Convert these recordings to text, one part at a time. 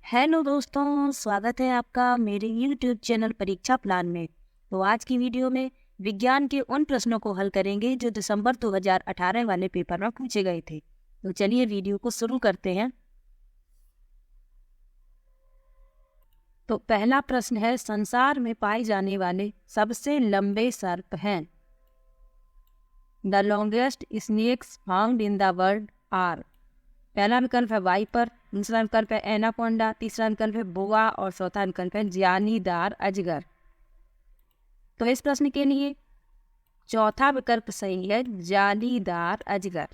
Hello दोस्तों, स्वागत है आपका मेरे YouTube चैनल परीक्षा प्लान में। तो आज की वीडियो में विज्ञान के उन प्रश्नों को हल करेंगे जो दिसंबर 2018 वाले पेपर में पूछे गए थे। तो चलिए वीडियो को शुरू करते हैं। तो पहला प्रश्न है, संसार में पाए जाने वाले सबसे लंबे सर्प हैं। The longest snakes found in the world are. पहला विकल्प है वाइपर, दूसरा विकल्प है एनाकोंडा, तीसरा विकल्प है बोआ और चौथा विकल्प है जालीदार अजगर। तो इस प्रश्न के लिए चौथा विकल्प सही है, जालीदार अजगर।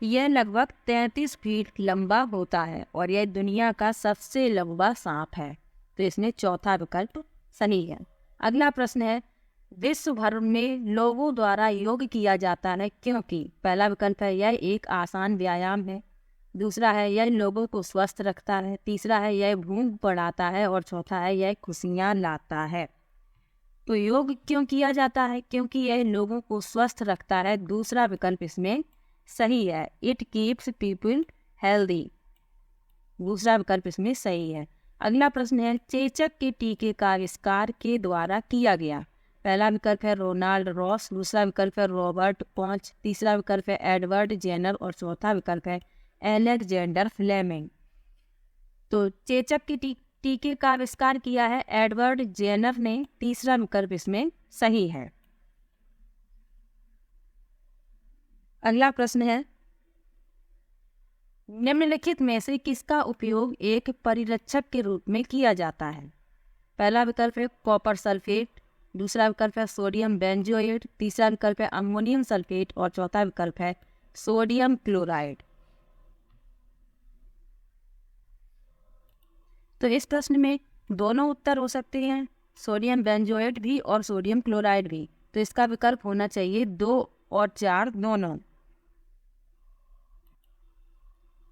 यह लगभग 33 फीट लंबा होता है और यह दुनिया का सबसे लंबा सांप है। तो इसमें चौथा विकल्प सही है। अगला प्रश्न है, विश्व भर में लोगों द्वारा योग किया जाता है क्योंकि। पहला विकल्प है यह एक आसान व्यायाम है, दूसरा है यह लोगों को स्वस्थ रखता है, तीसरा है यह भूख बढ़ाता है और चौथा है यह खुशियाँ लाता है। तो योग क्यों किया जाता है? क्योंकि यह लोगों को स्वस्थ रखता है। दूसरा विकल्प इसमें सही है, इट कीप्स पीपल हेल्दी। दूसरा विकल्प इसमें सही है। अगला प्रश्न है, चेचक के टीके का आविष्कार के द्वारा किया गया। पहला विकल्प है रोनाल्ड रॉस, दूसरा विकल्प है रॉबर्ट कॉच, तीसरा विकल्प है एडवर्ड जेनर और चौथा विकल्प है एलेक्जेंडर फ्लेमिंग। तो चेचक के टीके का आविष्कार किया है एडवर्ड जेनर ने। तीसरा विकल्प इसमें सही है। अगला प्रश्न है, निम्नलिखित में से किसका उपयोग एक परिरक्षक के रूप में किया जाता है। पहला विकल्प है कॉपर सल्फेट, दूसरा विकल्प है सोडियम बेंजोएट, तीसरा विकल्प है अमोनियम सल्फेट और चौथा विकल्प है सोडियम क्लोराइड। तो इस प्रश्न में दोनों उत्तर हो सकते हैं, सोडियम बेंजोएट भी और सोडियम क्लोराइड भी। तो इसका विकल्प होना चाहिए 2 और 4 दोनों।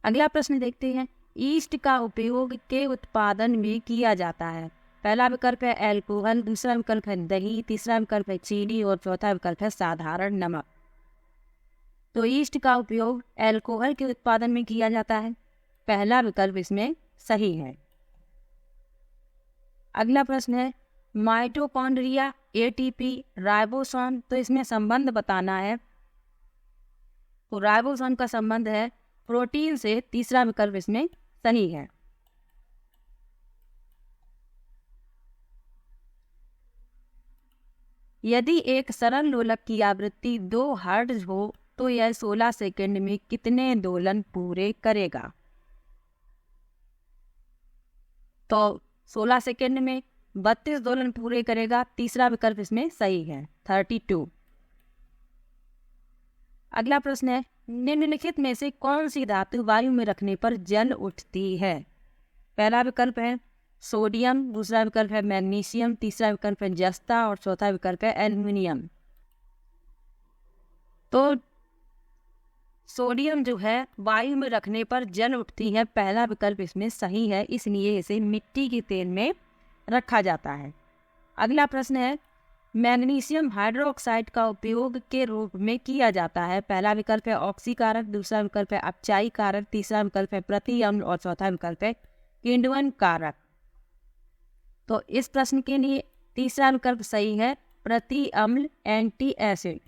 अगला प्रश्न देखते हैं, ईस्ट का उपयोग के उत्पादन में किया जाता है। पहला विकल्प है एल्कोहल, दूसरा विकल्प है दही, तीसरा विकल्प है चीनी और चौथा विकल्प है साधारण नमक। तो ईस्ट का उपयोग एल्कोहल के उत्पादन में किया जाता है। पहला विकल्प इसमें सही है। अगला प्रश्न है, माइटोकॉन्ड्रिया, एटीपी, राइबोसोम। तो इसमें संबंध बताना है। तो राइबोसोम का संबंध है प्रोटीन से। तीसरा विकल्प इसमें सही है। यदि एक सरल लोलक की आवृत्ति 2 हर्ट्ज हो तो यह 16 सेकंड में कितने दोलन पूरे करेगा। तो 16 सेकंड में 32 दोलन पूरे करेगा। तीसरा विकल्प इसमें सही है, 32। अगला प्रश्न है, निम्नलिखित में से कौन सी धातु वायु में रखने पर जल उठती है। पहला विकल्प है सोडियम, दूसरा विकल्प है मैग्नीशियम, तीसरा विकल्प है जस्ता और चौथा विकल्प है एल्युमिनियम। तो सोडियम जो है वायु में रखने पर जल उठती है। पहला विकल्प इसमें सही है, इसलिए इसे मिट्टी के तेल में रखा जाता है। अगला प्रश्न है, मैग्नीशियम हाइड्रोक्साइड का उपयोग के रूप में किया जाता है। पहला विकल्प है ऑक्सीकारक, दूसरा विकल्प है अपचायी कारक, तीसरा विकल्प है प्रति अम्ल और चौथा विकल्प है किण्वन कारक। तो इस प्रश्न के लिए तीसरा विकल्प सही है, प्रति अम्ल एंटी एसिड।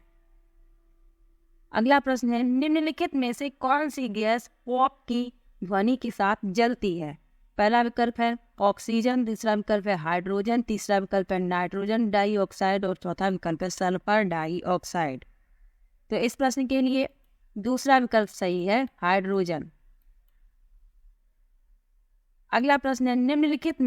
अगला प्रश्न है, निम्नलिखित में से कौन सी गैस पॉप की ध्वनि के साथ जलती है। पहला विकल्प है ऑक्सीजन, दूसरा विकल्प है हाइड्रोजन, तीसरा विकल्प है नाइट्रोजन डाइऑक्साइड और चौथा विकल्प है सल्फर डाइऑक्साइड। तो इस प्रश्न के लिए दूसरा विकल्प सही है, हाइड्रोजन। अगला प्रश्न है, निम्नलिखित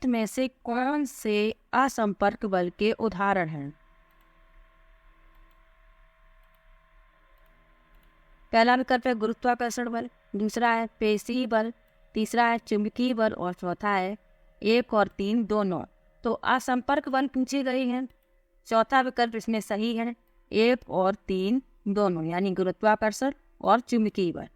में से कौन से असंपर्क बल के उदाहरण हैं। पहला विकल्प है गुरुत्वाकर्षण बल, दूसरा है पेशी बल, तीसरा है चुंबकीय बल और चौथा है 1 और 3 दोनों। तो असंपर्क बल पूछे गए हैं। चौथा विकल्प इसमें सही है, 1 और 3 दोनों, यानी गुरुत्वाकर्षण और चुंबकीय बल।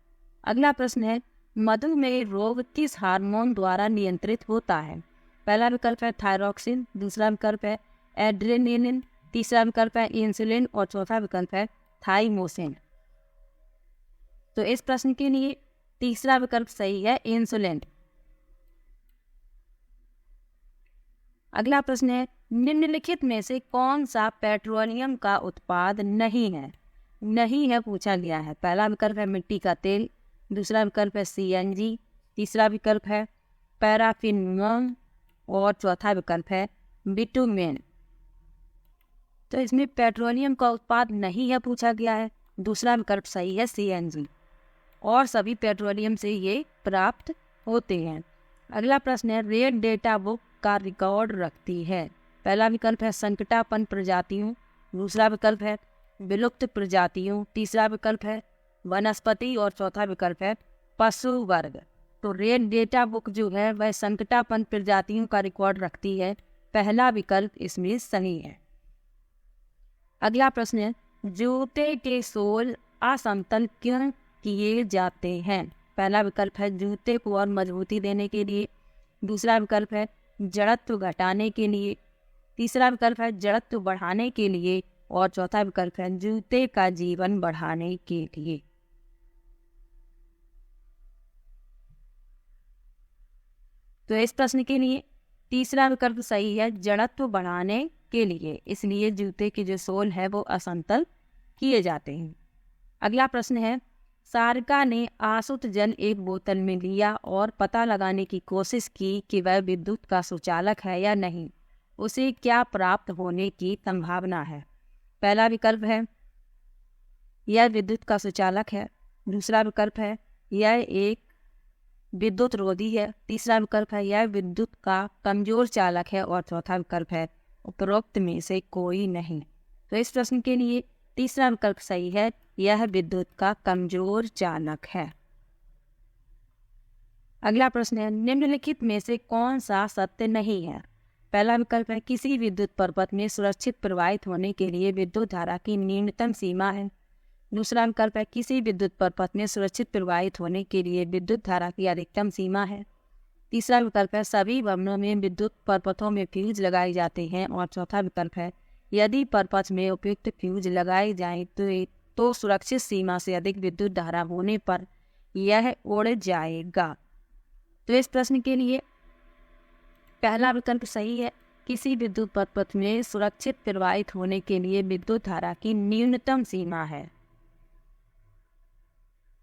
अगला प्रश्न है, मधुमेह रोग किस हार्मोन द्वारा नियंत्रित होता है। पहला विकल्प है थायरॉक्सिन, दूसरा विकल्प है एड्रेनलिन, तीसरा विकल्प है इंसुलिन और चौथा विकल्प है थाइमोसिन। तो इस प्रश्न के लिए तीसरा विकल्प सही है इंसुलेंट। अगला प्रश्न है, निम्नलिखित में से कौन सा पेट्रोलियम का उत्पाद नहीं है? नहीं है पूछा गया है। पहला विकल्प है मिट्टी का तेल, दूसरा विकल्प है CNG, तीसरा विकल्प है पैराफिन और चौथा विकल्प है बिटुमेन। तो इसमें पेट्रोलियम का उत्पाद नहीं है पूछा गया है। दूसरा विकल्प सही है CNG, और सभी पेट्रोलियम से ये प्राप्त होते हैं। अगला प्रश्न है, रेड डेटा बुक का रिकॉर्ड रखती है। पहला विकल्प है संकटापन्न प्रजातियों, दूसरा विकल्प है विलुप्त प्रजातियों, तीसरा विकल्प है वनस्पति और चौथा विकल्प है पशु वर्ग। तो रेड डेटा बुक जो है वह संकटापन्न प्रजातियों का रिकॉर्ड रखती है। पहला विकल्प इसमें सही है। अगला प्रश्न है, जूते के सोल असमतल क्यों किए जाते हैं? पहला विकल्प है जूते को और मजबूती देने के लिए, दूसरा विकल्प है जड़त्व घटाने के लिए, तीसरा विकल्प है जड़त्व बढ़ाने के लिए और चौथा विकल्प है जूते का जीवन बढ़ाने के लिए। तो इस प्रश्न के लिए तीसरा विकल्प सही है, जड़त्व बढ़ाने के लिए, इसलिए जूते की जो सोल है वो असमतल किए जाते हैं। अगला प्रश्न है, सारिका ने आसुत जल एक बोतल में लिया और पता लगाने की कोशिश की कि वह विद्युत का सुचालक है या नहीं। उसे क्या प्राप्त होने की संभावना है? पहला विकल्प है यह विद्युत का सुचालक है, दूसरा विकल्प है यह एक विद्युत रोधी है, तीसरा विकल्प है यह विद्युत का कमजोर चालक है और चौथा विकल्प है उपरोक्त में से कोई नहीं। तो इस प्रश्न के लिए तीसरा विकल्प सही है, यह विद्युत का कमजोर चालक है। अगला प्रश्न है, निम्नलिखित में से कौन सा सत्य नहीं है? पहला विकल्प है किसी विद्युत परपथ में सुरक्षित प्रवाहित होने के लिए विद्युत धारा की न्यूनतम सीमा है, दूसरा विकल्प है किसी विद्युत परपथ में सुरक्षित प्रवाहित होने के लिए विद्युत धारा की अधिकतम सीमा है, तीसरा विकल्प है सभी भवनों में विद्युत परपथों में फ्यूज लगाए जाते हैं और चौथा विकल्प है यदि परपथ में उपयुक्त फ्यूज लगाए जाएं तो सुरक्षित सीमा से अधिक विद्युत धारा होने पर यह उड़ जाएगा। तो इस प्रश्न के लिए पहला विकल्प सही है, किसी विद्युत परपथ में सुरक्षित प्रवाहित होने के लिए विद्युत धारा की न्यूनतम सीमा है।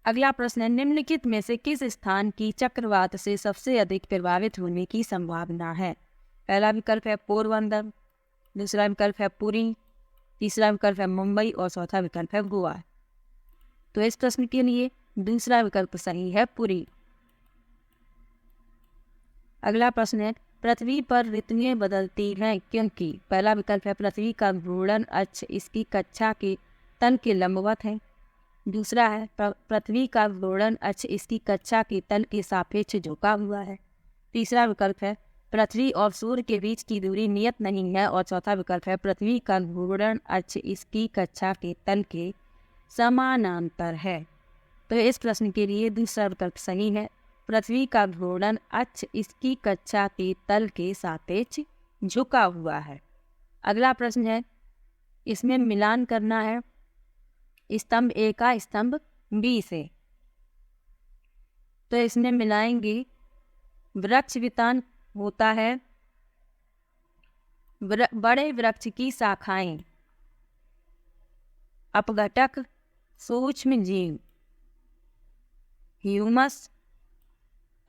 अगला प्रश्न है, निम्नलिखित में से किस स्थान की चक्रवात से सबसे अधिक प्रभावित होने की संभावना है? पहला विकल्प है पोरबंदर, दूसरा विकल्प है पुरी, तीसरा विकल्प है मुंबई और चौथा विकल्प है गोवा। तो इस प्रश्न के लिए दूसरा विकल्प सही है पुरी। अगला प्रश्न है, पृथ्वी पर ऋतुएं बदलती हैं क्योंकि? पहला विकल्प है पृथ्वी का घूर्णन अक्ष इसकी कक्षा के तल के लंबवत है, दूसरा है पृथ्वी का घूर्णन अक्ष इसकी कक्षा के तल के सापेक्ष झुका हुआ है, तीसरा विकल्प है पृथ्वी और सूर्य के बीच की दूरी नियत नहीं है और चौथा विकल्प है पृथ्वी का घूर्णन अक्ष इसकी कक्षा के तल के समानांतर है। तो इस प्रश्न के लिए दूसरा विकल्प सही है, पृथ्वी का घूर्णन अक्ष इसकी कक्षा के तल के सापेक्ष झुका हुआ है। अगला प्रश्न है, इसमें मिलान करना है स्तंभ ए का स्तंभ बी से। तो इसमें मिलाएंगे, वृक्ष वितान होता है बड़े वृक्ष की शाखाएं, अपघटक, सूक्ष्म जीव, ह्यूमस,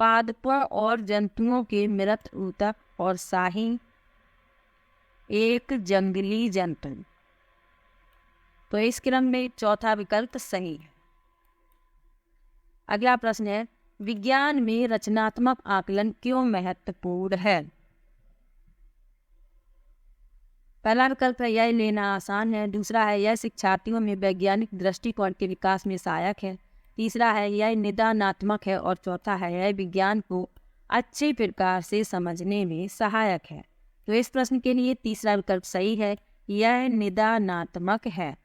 पादपों और जंतुओं के मृत ऊतक और शाही एक जंगली जंतु। तो इस क्रम में चौथा विकल्प सही है। अगला प्रश्न है, विज्ञान में रचनात्मक आकलन क्यों महत्वपूर्ण है? पहला विकल्प है यह लेना आसान है, दूसरा है यह शिक्षार्थियों में वैज्ञानिक दृष्टिकोण के विकास में सहायक है, तीसरा है यह निदानात्मक है और चौथा है यह विज्ञान को अच्छे प्रकार से समझने में सहायक है। तो इस प्रश्न के लिए तीसरा विकल्प सही है, यह निदानात्मक है।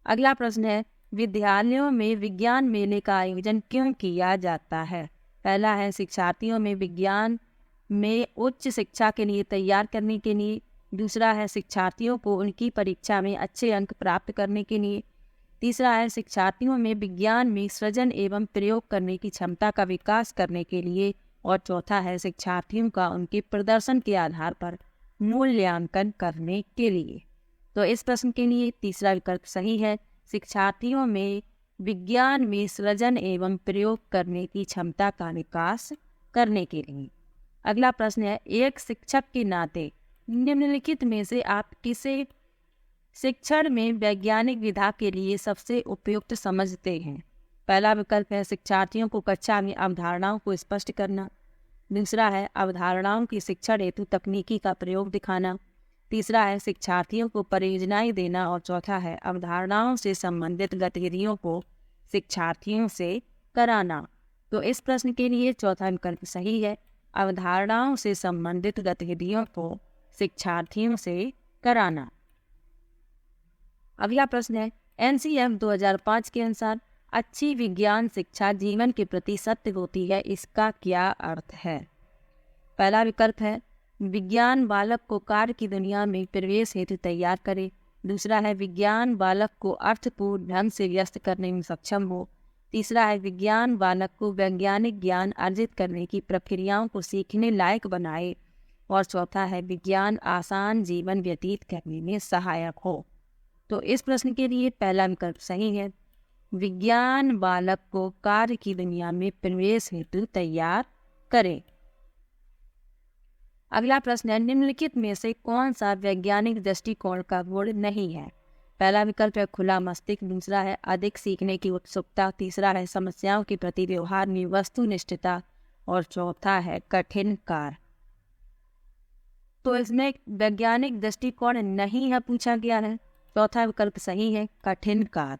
अगला प्रश्न है, विद्यालयों में विज्ञान मेले का आयोजन क्यों किया जाता है? पहला है शिक्षार्थियों में विज्ञान में उच्च शिक्षा के लिए तैयार करने के लिए, दूसरा है शिक्षार्थियों को उनकी परीक्षा में अच्छे अंक प्राप्त करने के लिए, तीसरा है शिक्षार्थियों में विज्ञान में सृजन एवं प्रयोग करने की क्षमता का विकास करने के लिए। और चौथा है शिक्षार्थियों का उनके प्रदर्शन के आधार पर मूल्यांकन करने के लिए। तो इस प्रश्न के लिए तीसरा विकल्प सही है, शिक्षार्थियों में विज्ञान में सृजन एवं प्रयोग करने की क्षमता का विकास करने के लिए। अगला प्रश्न है, एक शिक्षक के नाते निम्नलिखित में से आप किसे शिक्षण में वैज्ञानिक विधा के लिए सबसे उपयुक्त समझते हैं? पहला विकल्प है शिक्षार्थियों को कक्षा में अवधारणाओं को स्पष्ट करना। दूसरा है अवधारणाओं की शिक्षण हेतु तकनीकी का प्रयोग दिखाना। तीसरा है शिक्षार्थियों को परियोजनाएं देना। और चौथा है अवधारणाओं से संबंधित गतिविधियों को शिक्षार्थियों से कराना। तो इस प्रश्न के लिए चौथा विकल्प सही है, अवधारणाओं से संबंधित गतिविधियों को शिक्षार्थियों से कराना। अगला प्रश्न है, NCF 2005 के अनुसार अच्छी विज्ञान शिक्षा जीवन के प्रति सत्य होती है, इसका क्या अर्थ है? पहला विकल्प है विज्ञान बालक को कार्य की दुनिया में प्रवेश हेतु तैयार करे। दूसरा है विज्ञान बालक को अर्थपूर्ण ढंग से व्यस्त करने में सक्षम हो। तीसरा है विज्ञान बालक को वैज्ञानिक ज्ञान अर्जित करने की प्रक्रियाओं को सीखने लायक बनाए। और चौथा है विज्ञान आसान जीवन व्यतीत करने में सहायक हो। तो इस प्रश्न के लिए पहला विकल्प सही है, विज्ञान बालक को कार्य की दुनिया में प्रवेश हेतु तैयार करे। अगला प्रश्न है, निम्नलिखित में से कौन सा वैज्ञानिक दृष्टिकोण का गुण नहीं है? पहला विकल्प है खुला मस्तिष्क। दूसरा है अधिक सीखने की उत्सुकता। तीसरा है समस्याओं के प्रति व्यवहार में वस्तुनिष्ठता। और चौथा है कठिन कार्य। तो इसमें वैज्ञानिक दृष्टिकोण नहीं है पूछा गया है। चौथा विकल्प सही है, कठिन कार्य।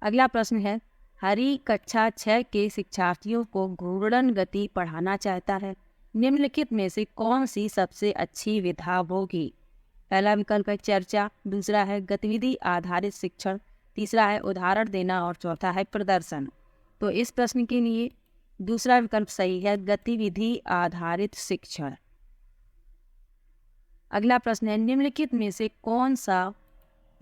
अगला प्रश्न है, हरी कक्षा 6 के शिक्षार्थियों को घूर्णन गति पढ़ाना चाहता है, निम्नलिखित में से कौन सी सबसे अच्छी विधा होगी? पहला विकल्प है चर्चा। दूसरा है गतिविधि आधारित शिक्षण। तीसरा है उदाहरण देना। और चौथा है प्रदर्शन। तो इस प्रश्न के लिए दूसरा विकल्प सही है, गतिविधि आधारित शिक्षण। अगला प्रश्न है, निम्नलिखित में से कौन सा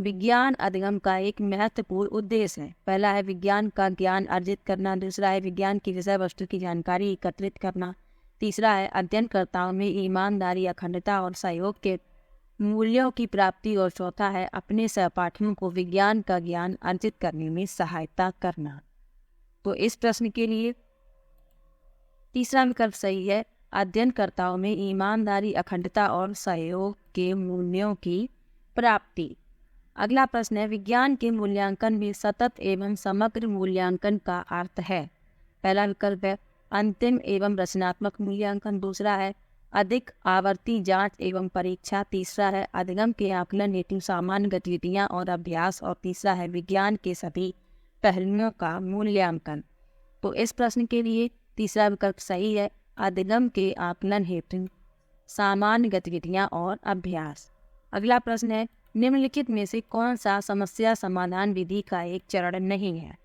विज्ञान अधिगम का एक महत्वपूर्ण उद्देश्य है? पहला है विज्ञान का ज्ञान अर्जित करना। दूसरा है विज्ञान की विषय वस्तु की जानकारी एकत्रित करना। तीसरा है अध्ययनकर्ताओं में ईमानदारी, अखंडता और सहयोग के मूल्यों की प्राप्ति। और चौथा है अपने सहपाठियों को विज्ञान का ज्ञान अर्जित करने में सहायता करना। तो इस प्रश्न के लिए तीसरा विकल्प सही है, अध्ययनकर्ताओं में ईमानदारी, अखंडता और सहयोग के मूल्यों की प्राप्ति। अगला प्रश्न है, विज्ञान के मूल्यांकन में सतत एवं समग्र मूल्यांकन का अर्थ है? पहला विकल्प है अंतिम एवं रचनात्मक मूल्यांकन। दूसरा है अधिक आवर्ती जांच एवं परीक्षा। तीसरा है अधिगम के आकलन हेतु सामान्य गतिविधियां और अभ्यास। और तीसरा है विज्ञान के सभी पहलुओं का मूल्यांकन। तो इस प्रश्न के लिए तीसरा विकल्प सही है, अधिगम के आकलन हेतु सामान्य गतिविधियां और अभ्यास। अगला प्रश्न है, निम्नलिखित में से कौन सा समस्या समाधान विधि का एक चरण नहीं है?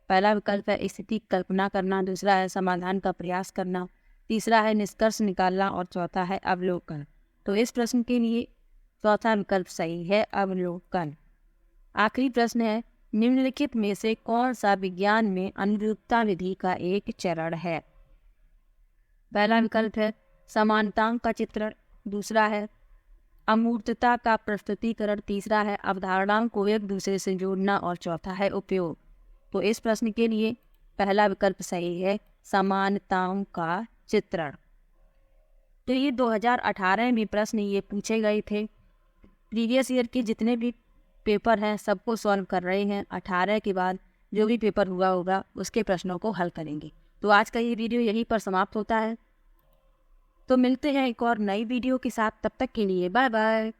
पहला विकल्प है स्थिति कल्पना करना। दूसरा है समाधान का प्रयास करना। तीसरा है निष्कर्ष निकालना। और चौथा है अवलोकन। तो इस प्रश्न के लिए चौथा विकल्प सही है, अवलोकन। आखिरी प्रश्न है, निम्नलिखित में से कौन सा विज्ञान में अनुरूपता विधि का एक चरण है? पहला विकल्प है समानताओं का चित्रण। दूसरा है अमूर्तता का प्रस्तुतिकरण। तीसरा है अवधारणाओं को एक दूसरे से जोड़ना। और चौथा है उपयोग। तो इस प्रश्न के लिए पहला विकल्प सही है, समानताओं का चित्रण। तो ये 2018 में प्रश्न ये पूछे गए थे। प्रीवियस ईयर के जितने भी पेपर हैं सबको सॉल्व कर रहे हैं। 18 के बाद जो भी पेपर हुआ होगा उसके प्रश्नों को हल करेंगे। तो आज का ये वीडियो यहीं पर समाप्त होता है। तो मिलते हैं एक और नई वीडियो के साथ, तब तक के लिए बाय बाय।